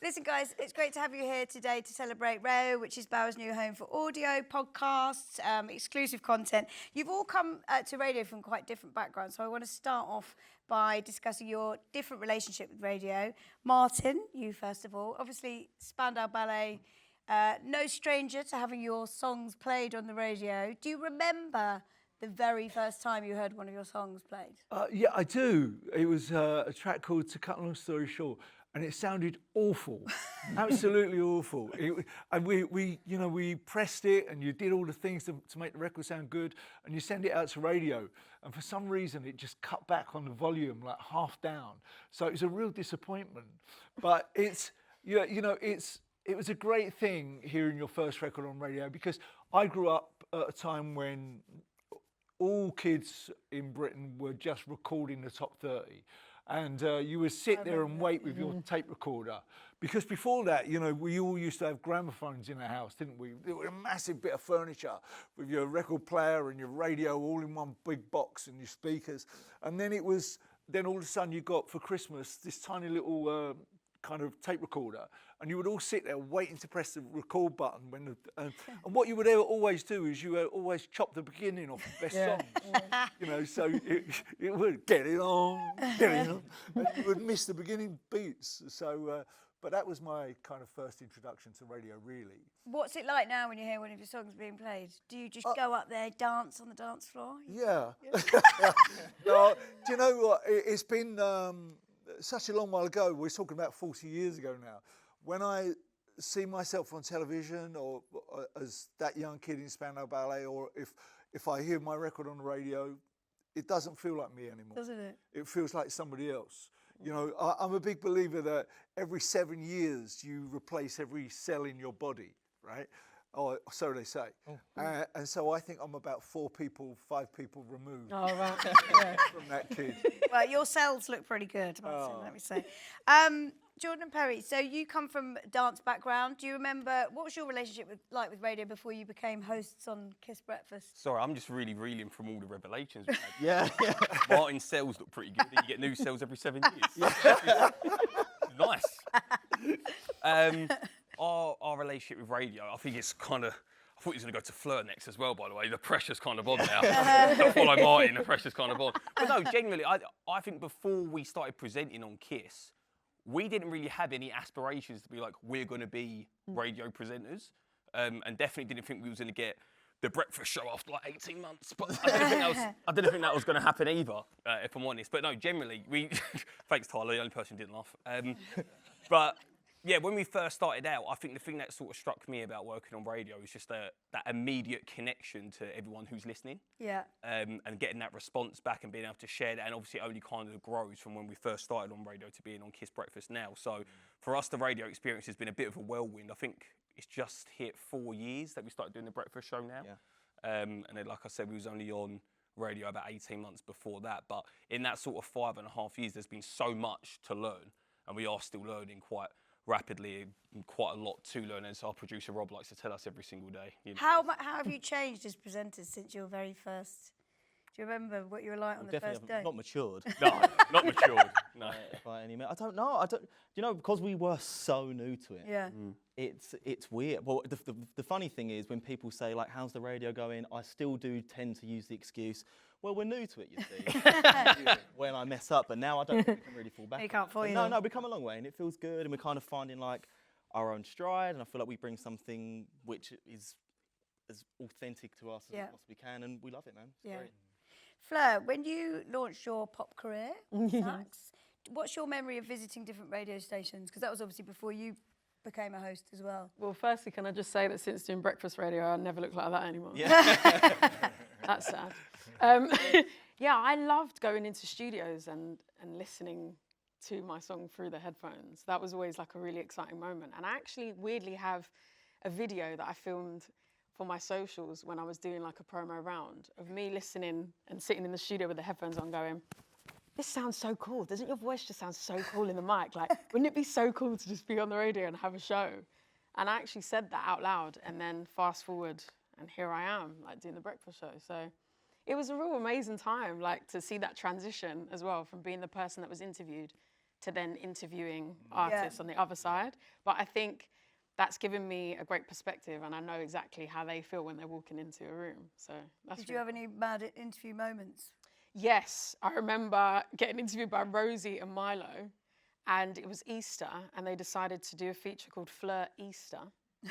Listen, guys, it's great to have you here today to celebrate Rayo, which is Bauer's new home for audio, podcasts, exclusive content. You've all come to radio from quite different backgrounds, so I want to start off by discussing your different relationship with radio. Martin, you first of all, obviously Spandau Ballet, no stranger to having your songs played on the radio. Do you remember the very first time you heard one of your songs played? Yeah, I do. It was a track called To Cut a Long Story Short, and it sounded awful, absolutely awful. And we pressed it, and you did all the things to make the record sound good, and you send it out to radio, and for some reason it just cut back on the volume, like half down. So it was a real disappointment. But it was a great thing hearing your first record on radio, because I grew up at a time when all kids in Britain were just recording the top 30. And you would sit there and wait with your tape recorder. Because before that, we all used to have gramophones in our house, didn't we? It was a massive bit of furniture with your record player and your radio all in one big box and your speakers. And then all of a sudden you got for Christmas this tiny little kind of tape recorder, and you would all sit there waiting to press the record button and what you would always do is you would always chop the beginning off the best songs. So it would get it on, and you would miss the beginning beats. So but that was my kind of first introduction to radio, really. What's it like now when you hear one of your songs being played? Do you just go up there, dance on the dance floor? Yeah. No, do you know what? It's been such a long while ago. We're talking about 40 years ago now. When I see myself on television, or as that young kid in Spandau Ballet, or if I hear my record on the radio, it doesn't feel like me anymore. Doesn't it? It feels like somebody else. I'm a big believer that every 7 years you replace every cell in your body, right? Or so they say. And so I think I'm about 5 people removed from that kid. Well, your cells look pretty good, Martin, let me say. Jordan Perri, so you come from a dance background. Do you remember, what was your relationship like with radio before you became hosts on Kiss Breakfast? Sorry, I'm just really reeling from all the revelations we had. Yeah. Martin's cells look pretty good. You get new cells every 7 years. Nice. Our relationship with radio, I think it's kind of, I thought he was going to go to Fleur next as well, by the way. The pressure's kind of on now. I follow Martin, the pressure's kind of on. But no, genuinely, I think before we started presenting on Kiss, we didn't really have any aspirations to be like, we're going to be radio presenters. And definitely didn't think we was going to get the breakfast show after like 18 months. But I didn't think that was going to happen either, if I'm honest. But no, generally, thanks Tyler, the only person who didn't laugh. But yeah, when we first started out, I think the thing that sort of struck me about working on radio is just that immediate connection to everyone who's listening. Yeah. And getting that response back and being able to share that, and obviously it only kind of grows from when we first started on radio to being on Kiss Breakfast now. So for us, the radio experience has been a bit of a whirlwind. I think it's just hit 4 years that we started doing the breakfast show now. Yeah. And then, like I said, we was only on radio about 18 months before that. But in that sort of 5.5 years, there's been so much to learn, and we are still learning quite rapidly, and quite a lot to learn, as our producer Rob likes to tell us every single day. How have you changed as presenters since your very first? Do you remember what you were like on the first day? Not matured. No, not matured. No. By any means. I don't know. Because we were so new to it. Yeah. It's weird. Well, the funny thing is when people say like, "How's the radio going?" I still do tend to use the excuse, "Well, we're new to it, you see." When I mess up, but now I don't think we can really fall back. You can't fall. No, we've come a long way, and it feels good, and we're kind of finding like our own stride, and I feel like we bring something which is as authentic to us as we possibly can, and we love it, man. It's great. Fleur, when you launched your pop career, what's your memory of visiting different radio stations? Because that was obviously before you became a host as well. Well, firstly, can I just say that since doing breakfast radio, I never look like that anymore. Yeah. That's sad. Yeah, I loved going into studios and listening to my song through the headphones. That was always like a really exciting moment. And I actually weirdly have a video that I filmed for my socials when I was doing like a promo round of me listening and sitting in the studio with the headphones on going, this sounds so cool. Doesn't your voice just sound so cool in the mic? Like, wouldn't it be so cool to just be on the radio and have a show? And I actually said that out loud, and then fast forward and here I am, like doing the breakfast show. So it was a real amazing time, like to see that transition as well from being the person that was interviewed to then interviewing artists on the other side. But I think that's given me a great perspective, and I know exactly how they feel when they're walking into a room. So that's Did you have any mad interview moments? Yes, I remember getting interviewed by Rosie and Milo, and it was Easter, and they decided to do a feature called Fleur Easter. See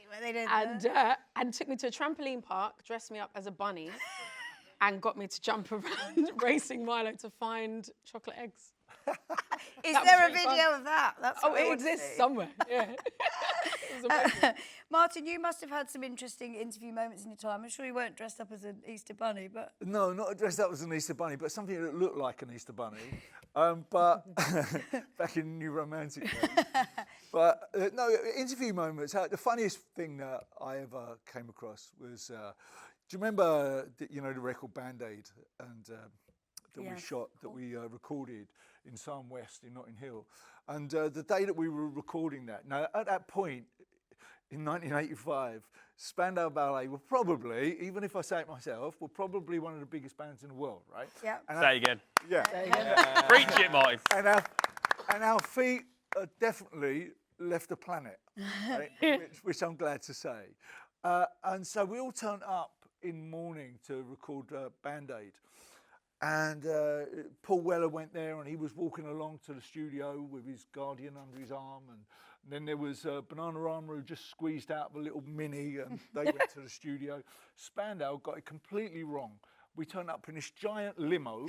what they did And took me to a trampoline park, dressed me up as a bunny, and got me to jump around racing Milo to find chocolate eggs. Is That was there a really video fun. of that? That's Oh, what I it want to exists see. somewhere. Yeah. It was amazing. Martin, you must have had some interesting interview moments in your time. I'm sure you weren't dressed up as an Easter bunny, but No, not dressed up as an Easter bunny, but something that looked like an Easter bunny. But back in New Romantic days. But no, interview moments. The funniest thing that I ever came across was, do you remember, the record Band-Aid and that we Yes, shot, that we recorded in Sarn West in Notting Hill? And the day that we were recording that, now at that point, in 1985, Spandau Ballet were probably, even if I say it myself, were probably one of the biggest bands in the world, right? yeah. And Say again. yeah. Preach it, Martin. And our feet definitely left the planet, right? which I'm glad to say. And so we all turned up in mourning to record Band-Aid. And Paul Weller went there, and he was walking along to the studio with his Guardian under his arm. And then there was Bananarama, who just squeezed out of a little mini, and they went to the studio. Spandau got it completely wrong. We turned up in this giant limo,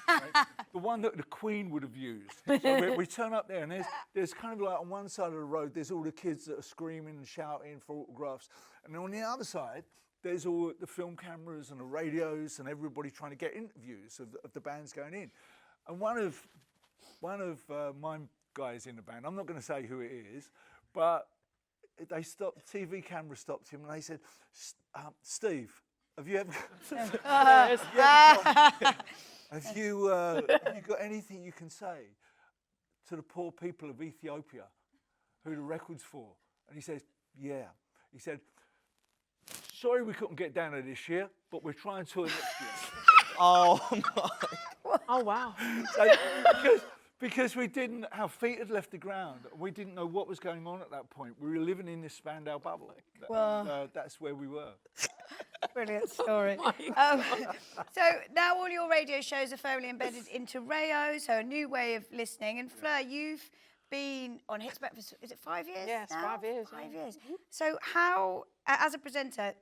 right? The one that the Queen would have used. So we turn up there, and there's kind of like on one side of the road, there's all the kids that are screaming and shouting for autographs. And on the other side, there's all the film cameras and the radios and everybody trying to get interviews of the bands going in. And one of my guys in the band, I'm not going to say who it is, but they stopped, TV camera stopped him, and they said, Steve, have you ever have you got anything you can say to the poor people of Ethiopia who the record's for? And he says, yeah. He said, sorry we couldn't get down there this year, but we're trying to next year. Oh my. Oh, wow. So, because we didn't, our feet had left the ground. We didn't know what was going on at that point. We were living in this Spandau bubble. Wow. That's where we were. Brilliant story. So now all your radio shows are firmly embedded into Rayo, so a new way of listening. And Fleur, you've been on Hits Breakfast, is it 5 years? Yes, now? 5 years. 5 years. So how, as a presenter,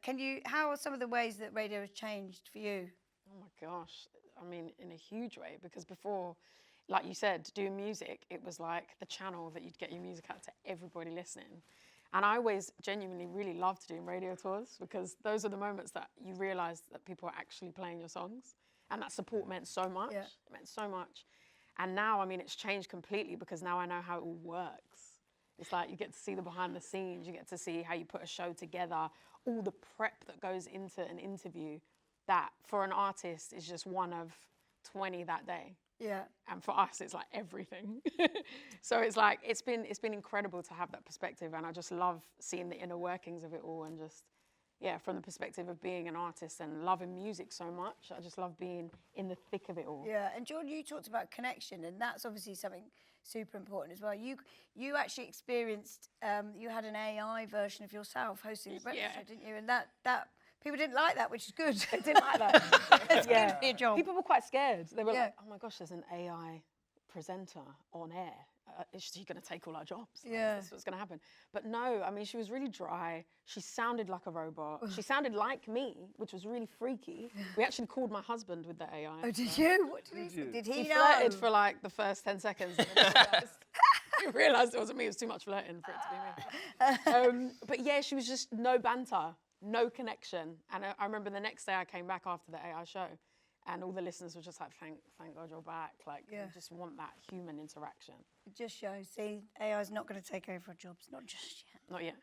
how are some of the ways that radio has changed for you? Oh my gosh. I mean, in a huge way, because before, like you said, doing music, it was like the channel that you'd get your music out to everybody listening. And I always genuinely really loved doing radio tours, because those are the moments that you realise that people are actually playing your songs. And that support meant so much. Yeah. It meant so much. And now, I mean, it's changed completely, because now I know how it all works. It's like you get to see the behind the scenes, you get to see how you put a show together, all the prep that goes into an interview that for an artist is just one of 20 that day. Yeah. And for us, it's like everything. So it's like, it's been incredible to have that perspective. And I just love seeing the inner workings of it all, and just, yeah, from the perspective of being an artist and loving music so much, I just love being in the thick of it all. Yeah, and Jordan, you talked about connection, and that's obviously something super important as well. You actually experienced, you had an AI version of yourself hosting the breakfast show, didn't you? And that people didn't like that, which is good. They didn't like that. It's good for your job. People were quite scared. They were like, oh my gosh, there's an AI presenter on air. Is she going to take all our jobs? Yeah. Is this what's going to happen? But no, I mean, she was really dry. She sounded like a robot. She sounded like me, which was really freaky. We actually called my husband with the AI. Oh, did you? What did he say? Did he He know? flirted for like the first 10 seconds. And then he realised it wasn't me. It was too much flirting for it to be me. But yeah, she was just no banter, no connection. And I remember the next day I came back after the AI show, and all the listeners were just like, thank God you're back. Like, you just want that human interaction. It just shows, see, AI's not going to take over our jobs, not just yet. Not yet.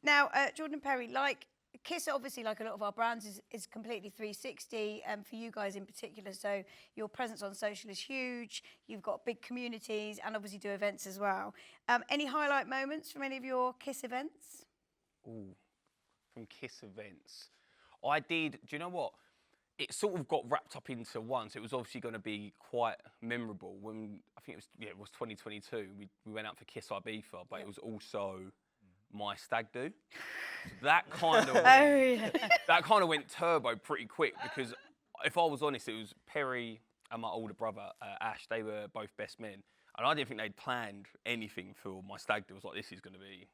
Now, Jordan Perri, like Kiss, obviously, like a lot of our brands, is completely 360, for you guys in particular. So your presence on social is huge. You've got big communities, and obviously do events as well. Any highlight moments from any of your Kiss events? Ooh, from Kiss events. I did, do you know what? it sort of got wrapped up into one, so it was obviously going to be quite memorable. When I think it was 2022, we went out for Kiss Ibiza, but it was also my stag do. So that kind of that kind of went turbo pretty quick, because if I was honest, it was Perri and my older brother Ash. They were both best men, and I didn't think they'd planned anything for my stag do. I was like, this is going to be,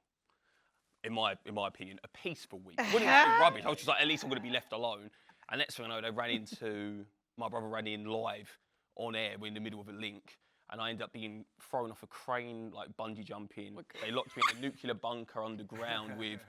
in my opinion, a peaceful week. It wouldn't be rubbish. I was just like, at least I'm going to be left alone. And next thing I know, my brother ran in live on air. We're in the middle of a link, and I ended up being thrown off a crane, like bungee jumping. They locked me in a nuclear bunker underground with,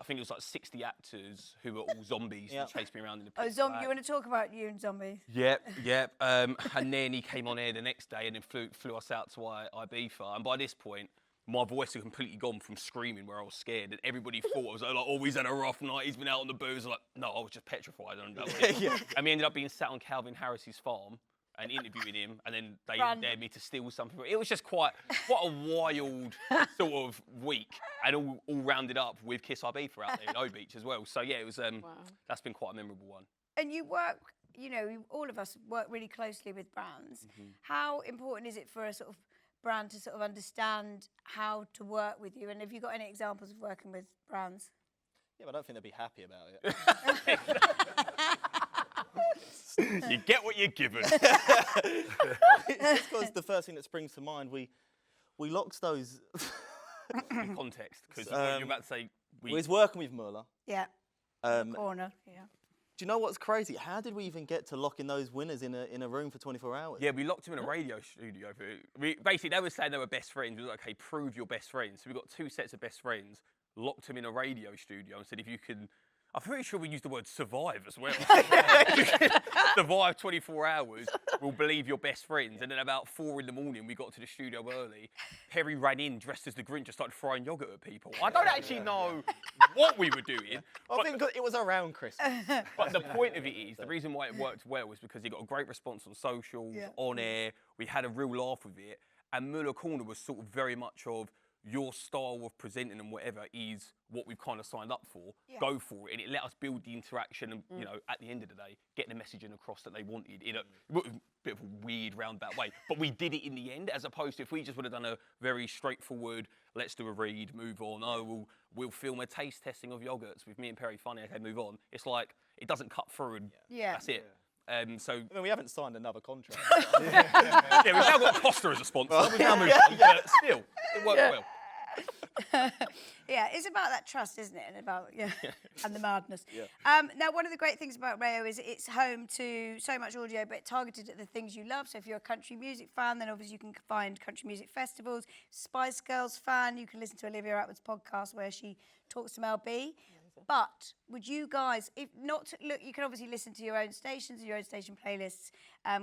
I think it was like 60 actors who were all zombies and chased me around in the pit. Oh, you want to talk about you and zombies? Yep. And then he came on air the next day and then flew us out to Ibiza. And by this point, my voice had completely gone from screaming, where I was scared, and everybody thought I was like, oh, he's had a rough night, he's been out on the booze. Like, no, I was just petrified. And that was it. And we ended up being sat on Calvin Harris's farm and interviewing him, and then they dared me to steal something. It was just quite a wild sort of week, and all rounded up with Kiss Ibiza out there in O Beach as well. So yeah, it was that's been quite a memorable one. And you work, all of us work really closely with brands. How important is it for a sort of brand to sort of understand how to work with you? And have you got any examples of working with brands? Yeah, but I don't think they'd be happy about it. You get what you're given. It's because the first thing that springs to mind, we locked those. In context, because you're about to say we was working with Muller. Yeah. Corner. Yeah. Do you know what's crazy? How did we even get to locking those winners in a room for 24 hours? Yeah, we locked them in a radio studio. Basically, they were saying they were best friends. We were like, okay, prove you're best friends. So we got 2 sets of best friends, locked them in a radio studio, and said, if you can, I'm pretty sure we used the word survive as well. Survive 24 hours, we'll believe you're best friends. And then about 4 in the morning, we got to the studio early. Perri ran in dressed as the Grinch and started throwing yogurt at people. I don't actually know what we were doing. I think it was around Christmas. But the point of it is, the reason why it worked well was because he got a great response on socials, on air. We had a real laugh with it. And Muller Corner was sort of very much of, your style of presenting and whatever is what we've kind of signed up for. Go for it. And it let us build the interaction and, at the end of the day, get the messaging across that they wanted in a bit of a weird roundabout way. But we did it in the end, as opposed to if we just would have done a very straightforward, let's do a read, move on. Oh, we'll film a taste testing of yogurts with me and Perri, funny, okay, move on. It's like, it doesn't cut through and that's it. So I mean, we haven't signed another contract. we've now got Costa as a sponsor. We've now moved on, but still, it worked well. Yeah, it's about that trust, isn't it? And about and the madness. Now, one of the great things about Rayo is it's home to so much audio, but targeted at the things you love. So if you're a country music fan, then obviously you can find country music festivals. Spice Girls fan, you can listen to Olivia Attwood's podcast where she talks to Mel B. But would you guys, if not, look, you can obviously listen to your own stations and your own station playlists.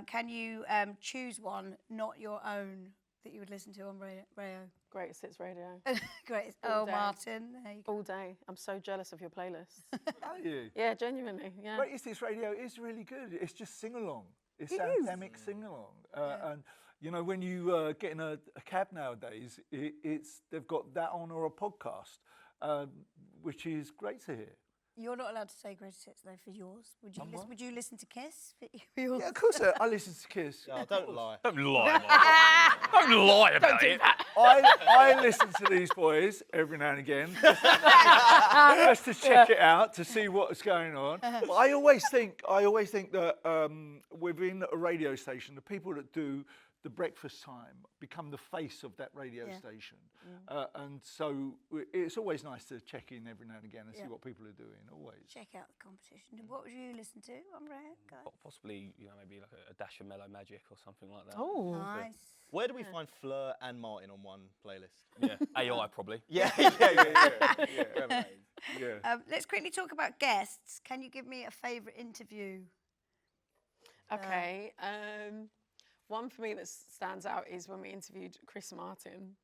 Can you choose one, not your own, that you would listen to on Rayo? Greatest Hits Radio. Great. All day. Martin. There you go. All day. I'm so jealous of your playlists. Are you? Yeah, genuinely. Yeah. Greatest Hits Radio is really good. It's just sing-along. It's anthemic sing-along. And, when you get in a cab nowadays, they've got that on or a podcast, which is great to hear. You're not allowed to say greatest hits though for yours. Would you listen to Kiss? For yours? Yeah, of course I listen to Kiss. Oh, don't lie. Don't lie, Michael. Don't lie about it. I listen to these boys every now and again, just to check it out, to see what's going on. But I always think that within a radio station, the people that do the breakfast time become the face of that radio station. And so it's always nice to check in every now and again and see what people are doing, always. Check out the competition. What would you listen to on Rayo? Possibly, maybe like a dash of Mellow Magic or something like that. Oh, nice. Where do we find Fleur and Martin on one playlist? Yeah, AI probably. Yeah. Let's quickly talk about guests. Can you give me a favourite interview? Okay. One for me that stands out is when we interviewed Chris Martin.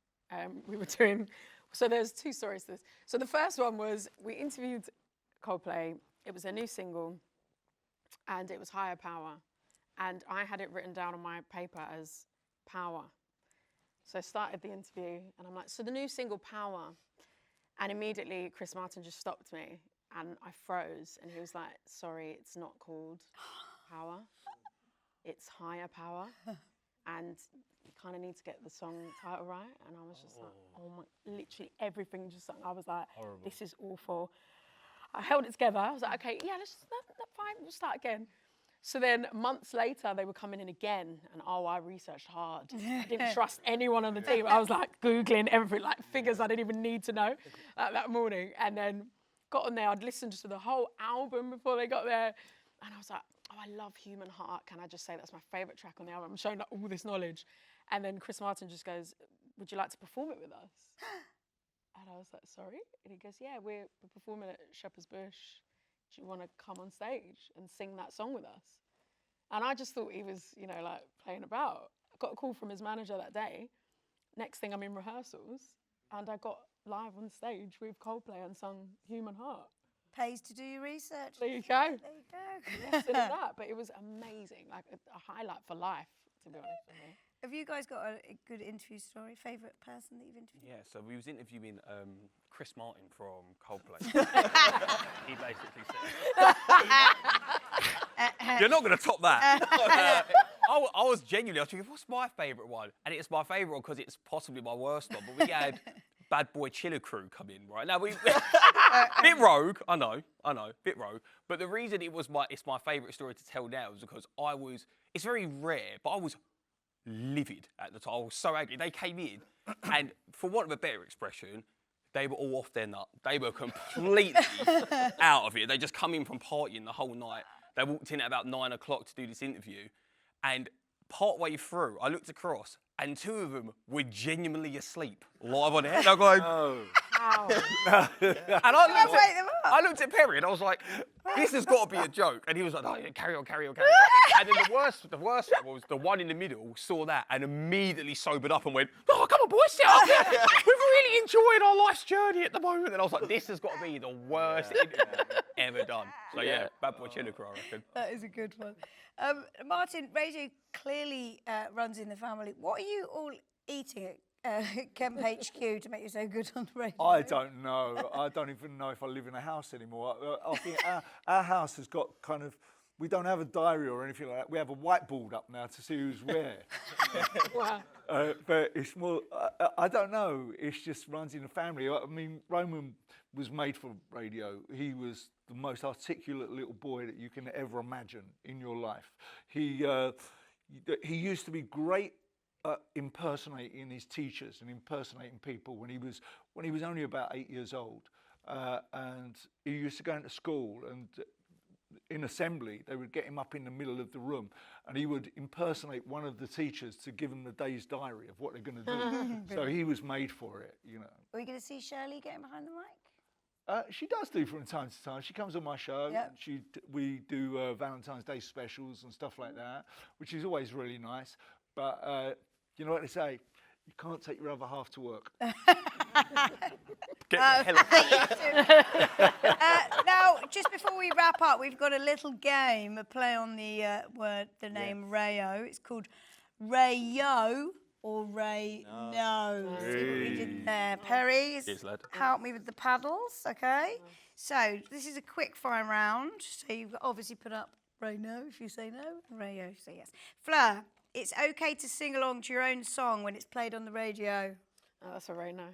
We were doing, so there's 2 stories to this. So the first one was we interviewed Coldplay. It was a new single and it was Higher Power. And I had it written down on my paper as Power. So I started the interview and I'm like, so the new single Power. And immediately Chris Martin just stopped me and I froze and he was like, sorry, it's not called power. It's higher power. And you kind of need to get the song title right. And I was just like, oh my, literally everything just, I was like, this is awful. I held it together. I was like, okay, yeah, that's fine, we'll start again. So then months later, they were coming in again, and I researched hard. I didn't trust anyone on the team. I was like Googling everything, like figures I didn't even need to know that morning. And then got on there, I'd listened to the whole album before they got there. And I was like, oh, I love Human Heart. Can I just say that's my favourite track on the album? I'm showing like, all this knowledge. And then Chris Martin just goes, would you like to perform it with us? And I was like, sorry? And he goes, yeah, we're performing at Shepherd's Bush. Do you want to come on stage and sing that song with us? And I just thought he was, you know, like playing about. I got a call from his manager that day. Next thing I'm in rehearsals and I got live on stage with Coldplay and sung Human Heart. Pays to do your research. There you go. There you go. Less than that, but it was amazing, like a highlight for life, to be honest with me. Have you guys got a good interview story? Favourite person that you've interviewed? Yeah, so we was interviewing Chris Martin from Coldplay. He basically said, "You're not going to top that." I was genuinely, I was thinking, what's my favourite one? And it's my favourite one because it's possibly my worst one. But we had Bad Boy Chiller Crew come in, right? Now, bit rogue, I know, bit rogue. But the reason it's my favourite story to tell now is because it's very rare, but I was livid at the time. I was so angry. They came in, and for want of a better expression, they were all off their nut. They were completely out of it. They just come in from partying the whole night. They walked in at about 9 o'clock to do this interview, and partway through, I looked across, and two of them were genuinely asleep live on air. They're going, Wow. and I looked at Perri and I was like, this has got to be a joke. And he was like, no, yeah, carry on. And then the worst was the one in the middle saw that and immediately sobered up and went, oh, come on, boys, sit up. We're really enjoying our life's journey at the moment. And I was like, this has got to be the worst interview ever done. So yeah, Bad Boy Chiller Crew, I reckon. That is a good one. Martin, radio clearly runs in the family. What are you all eating at Kemp HQ to make you so good on the radio? I don't know. I don't even know if I live in a house anymore. I think our house has got kind of, we don't have a diary or anything like that. We have a whiteboard up now to see who's where. Wow. But it's more, I don't know. It's just runs in the family. I mean, Roman was made for radio. He was the most articulate little boy that you can ever imagine in your life. He used to be great impersonating his teachers and impersonating people when he was only about 8 years old, and he used to go into school, and in assembly they would get him up in the middle of the room and he would impersonate one of the teachers to give them the day's diary of what they're going to do. So he was made for it, you know. Are we going to see Shirley getting behind the mic? She does do from time to time. She comes on my show. Yep. We do Valentine's Day specials and stuff like that, which is always really nice. But you know what they say? You can't take your other half to work. Get the hell out. Now, just before we wrap up, we've got a little game, a play on the name Rayo. It's called Rayo or Ray. No. See what we did there. Perri, Cheers, lad. help me with the paddles, okay? So this is a quick fire round. So you've obviously put up Ray no if you say no, Rayo if you say yes. Fleur, it's okay to sing along to your own song when it's played on the radio. Oh, that's a Ray no.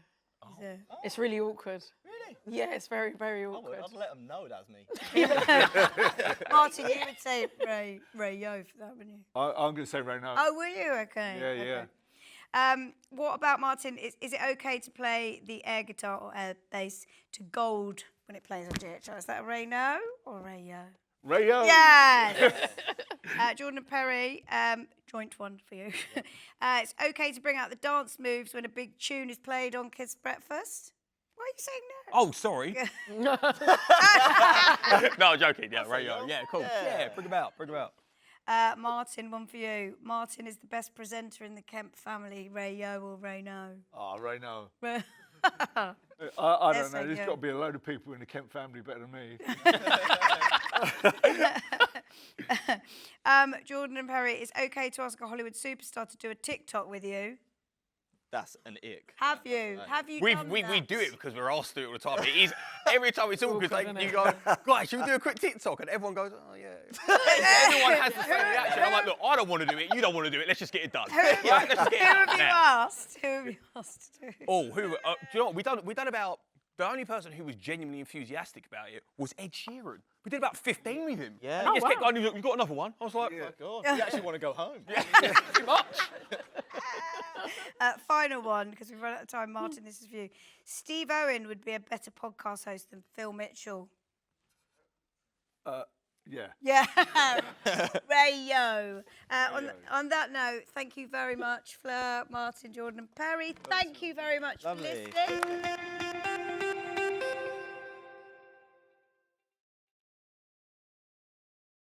Is it? It's really awkward. Really? Yeah, it's very, very awkward. I'd let them know that's me. Martin, you would say Rayo for that, wouldn't you? I'm going to say right now. Oh, will you? Okay. Yeah, okay. yeah. What about, Martin, is it okay to play the air guitar or air bass to gold when it plays on GHR? Is that a Ray no or Rayo? Rayo. Yes. Jordan Perri, joint one for you. It's okay to bring out the dance moves when a big tune is played on Kids Breakfast? Why are you saying no? Oh, sorry. No, I'm joking. Yeah, Rayo. Yeah, cool. Yeah, bring them out. Martin, one for you. Martin is the best presenter in the Kemp family. Rayo or Ray no? Oh, Rayo. Ray- I Yes, don't know. I There's do. got to be a load of people in the Kemp family better than me. Jordan and Perri, it's okay to ask a Hollywood superstar to do a TikTok with you. that's an ick. Have you? Have you done We that? do it because we're asked to do it all the time. It is every time it's all good. Awkward, Like, isn't you it? go, guys, should we do a quick TikTok? And everyone goes, oh yeah. Everyone has the same reaction. I'm like, look, I don't want to do it. You don't want to do it. Let's just get it done. Right, let's just get Who it have done you now. asked? Who have you asked to? Oh, who? Do you know what? We done about. The only person who was genuinely enthusiastic about it was Ed Sheeran. We did about 15 with him. Yeah. And he just kept wow. going, you got another one? I was like, Oh, God. You actually want to go home. too much. Final one, because we've run out of time. Martin, this is for you. Steve Owen would be a better podcast host than Phil Mitchell. Yeah. Yeah. Rayo. On that note, thank you very much, Fleur, Martin, Jordan Perri. Thank you very much Lovely. for listening.